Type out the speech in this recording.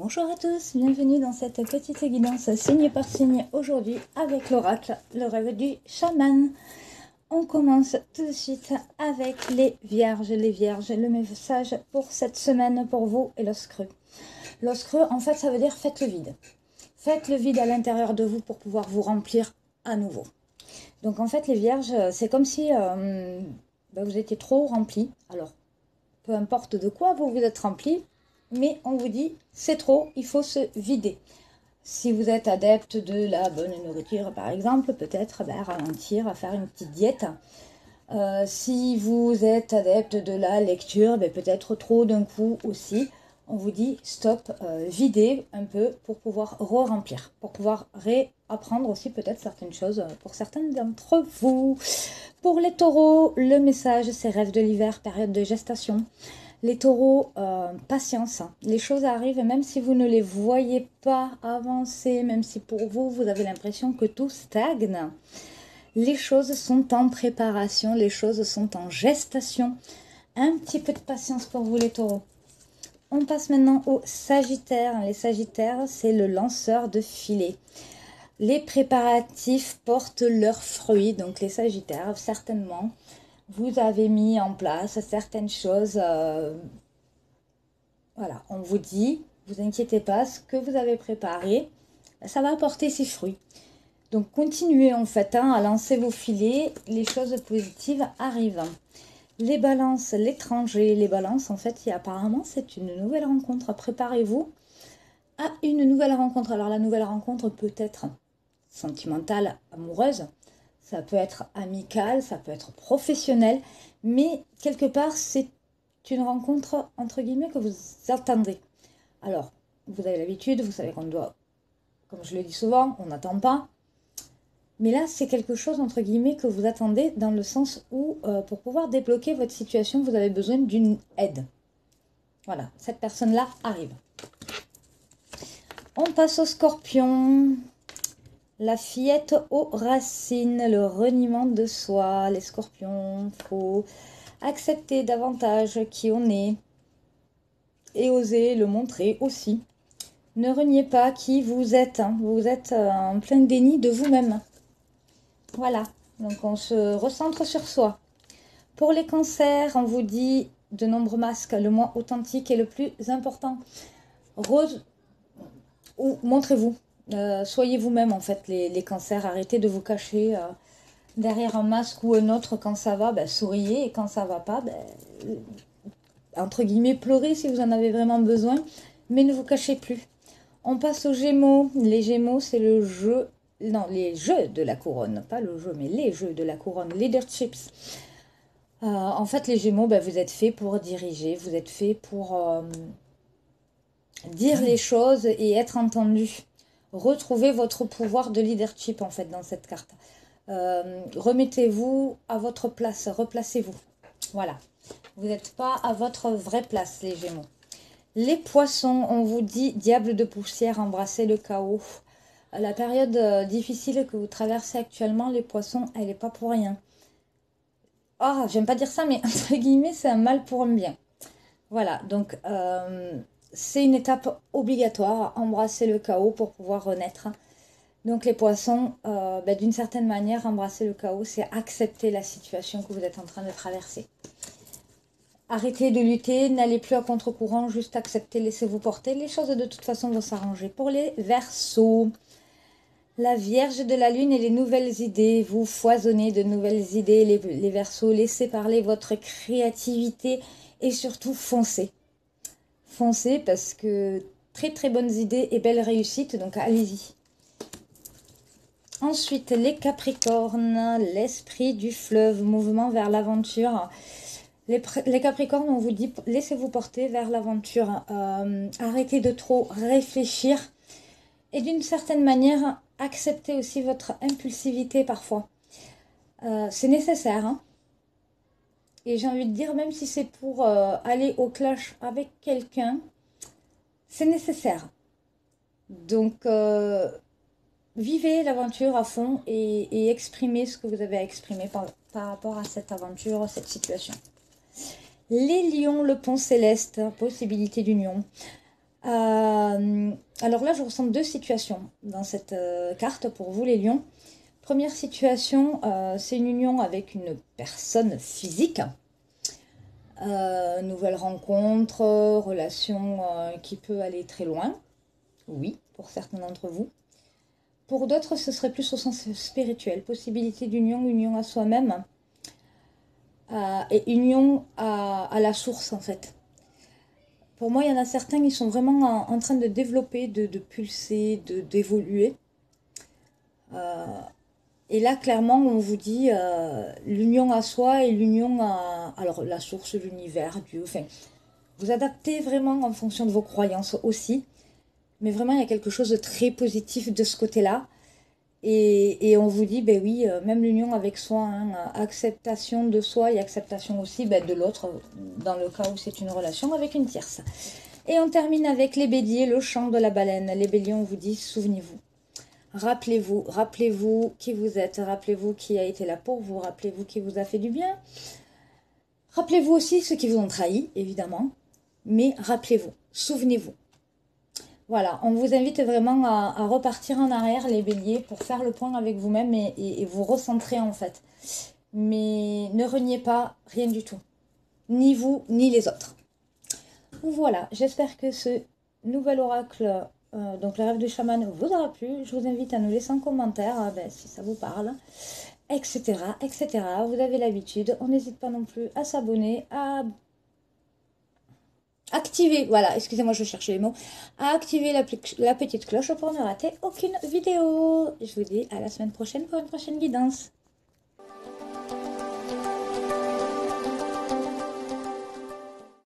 Bonjour à tous, bienvenue dans cette petite guidance signe par signe aujourd'hui avec l'oracle, le rêve du chaman. On commence tout de suite avec les vierges, le message pour cette semaine pour vous et l'os creux. L'os creux, en fait, ça veut dire faites le vide. Faites le vide à l'intérieur de vous pour pouvoir vous remplir à nouveau. Donc en fait, les vierges, c'est comme si vous étiez trop remplis. Alors, peu importe de quoi vous vous êtes remplis, mais on vous dit c'est trop, il faut se vider. Si vous êtes adepte de la bonne nourriture par exemple, peut-être ralentir, faire une petite diète. Si vous êtes adepte de la lecture, peut-être trop d'un coup aussi. On vous dit stop, videz un peu pour pouvoir re-remplir, pour pouvoir réapprendre aussi peut-être certaines choses pour certaines d'entre vous. Pour les taureaux, le message c'est rêve de l'hiver, période de gestation. Les taureaux, patience, les choses arrivent même si vous ne les voyez pas avancer, même si pour vous, vous avez l'impression que tout stagne. Les choses sont en préparation, les choses sont en gestation. Un petit peu de patience pour vous les taureaux. On passe maintenant aux sagittaires. Les sagittaires, c'est le lanceur de filet. Les préparatifs portent leurs fruits, donc les sagittaires, certainement. Vous avez mis en place certaines choses. Voilà, on vous dit, vous inquiétez pas, ce que vous avez préparé, ça va apporter ses fruits. Donc continuez en fait à lancer vos filets, les choses positives arrivent. Les balances, l'étranger, les balances, en fait, apparemment c'est une nouvelle rencontre. Préparez-vous à une nouvelle rencontre. Alors la nouvelle rencontre peut être sentimentale, amoureuse. Ça peut être amical, ça peut être professionnel, mais quelque part, c'est une rencontre, entre guillemets, que vous attendez. Alors, vous avez l'habitude, vous savez qu'on doit, comme je le dis souvent, on n'attend pas. Mais là, c'est quelque chose, entre guillemets, que vous attendez dans le sens où, pour pouvoir débloquer votre situation, vous avez besoin d'une aide. Voilà, cette personne-là arrive. On passe au scorpion. La fillette aux racines, le reniement de soi, les scorpions, faut accepter davantage qui on est et oser le montrer aussi. Ne reniez pas qui vous êtes, vous êtes en plein déni de vous-même. Voilà, donc on se recentre sur soi. Pour les cancers, on vous dit de nombreux masques, le moins authentique est le plus important. Rose, ou montrez-vous. Soyez vous-même en fait les cancers, arrêtez de vous cacher derrière un masque ou un autre. Quand ça va, souriez, et quand ça va pas, entre guillemets, pleurez si vous en avez vraiment besoin, mais ne vous cachez plus. On passe aux Gémeaux. Les Gémeaux, c'est le jeu, non, les jeux de la couronne, pas le jeu, mais les jeux de la couronne, leaderships. En fait, les Gémeaux, vous êtes fait pour diriger, vous êtes fait pour dire les choses et être entendu. Retrouvez votre pouvoir de leadership en fait dans cette carte. Remettez-vous à votre place, replacez-vous. Voilà, vous n'êtes pas à votre vraie place les Gémeaux. Les Poissons, on vous dit diable de poussière, embrassez le chaos. La période difficile que vous traversez actuellement, les Poissons, elle n'est pas pour rien. Ah, j'aime pas dire ça, mais entre guillemets, c'est un mal pour un bien. Voilà, donc c'est une étape obligatoire, embrasser le chaos pour pouvoir renaître. Donc les poissons, d'une certaine manière, embrasser le chaos, c'est accepter la situation que vous êtes en train de traverser. Arrêtez de lutter, n'allez plus à contre-courant, juste acceptez, laissez-vous porter. Les choses de toute façon vont s'arranger. Pour les Verseaux, la Vierge de la Lune et les nouvelles idées, vous foisonnez de nouvelles idées, les Verseaux, laissez parler votre créativité et surtout foncez. Foncez parce que très très bonnes idées et belles réussites, donc allez-y. Ensuite, les Capricornes, l'esprit du fleuve, mouvement vers l'aventure. Les Capricornes, on vous dit, laissez-vous porter vers l'aventure. Arrêtez de trop réfléchir. Et d'une certaine manière, acceptez aussi votre impulsivité parfois. C'est nécessaire. Et j'ai envie de dire, même si c'est pour aller au clash avec quelqu'un, c'est nécessaire. Donc, vivez l'aventure à fond et exprimez ce que vous avez à exprimer par rapport à cette aventure, cette situation. Les lions, le pont céleste, possibilité d'union. Alors là, je ressens deux situations dans cette carte pour vous, les lions. Première situation, c'est une union avec une personne physique. Nouvelle rencontre, relation qui peut aller très loin. Oui, pour certains d'entre vous. Pour d'autres, ce serait plus au sens spirituel. Possibilité d'union, union à soi-même. Et union à la source, en fait. Pour moi, il y en a certains qui sont vraiment en train de développer, de pulser, d'évoluer. Et là, clairement, on vous dit l'union à soi et l'union à alors, la source, l'univers, Dieu. Enfin, vous adaptez vraiment en fonction de vos croyances aussi. Mais vraiment, il y a quelque chose de très positif de ce côté-là. Et on vous dit, ben oui, même l'union avec soi, hein, acceptation de soi et acceptation aussi ben, de l'autre, dans le cas où c'est une relation avec une tierce. Et on termine avec les béliers, le chant de la baleine. Les béliers, on vous dit, souvenez-vous. Rappelez-vous qui vous êtes, rappelez-vous qui a été là pour vous, rappelez-vous qui vous a fait du bien. Rappelez-vous aussi ceux qui vous ont trahi, évidemment, mais rappelez-vous, souvenez-vous. Voilà, on vous invite vraiment à repartir en arrière, les béliers, pour faire le point avec vous-même et vous recentrer en fait. Mais ne reniez pas rien du tout, ni vous, ni les autres. Voilà, j'espère que ce nouvel oracle, donc le rêve du chaman, vous aura plu. Je vous invite à nous laisser un commentaire si ça vous parle, etc., etc. Vous avez l'habitude, on n'hésite pas non plus à s'abonner, à activer, voilà, excusez-moi, je cherchais les mots, à activer la petite cloche pour ne rater aucune vidéo. Je vous dis à la semaine prochaine pour une prochaine guidance.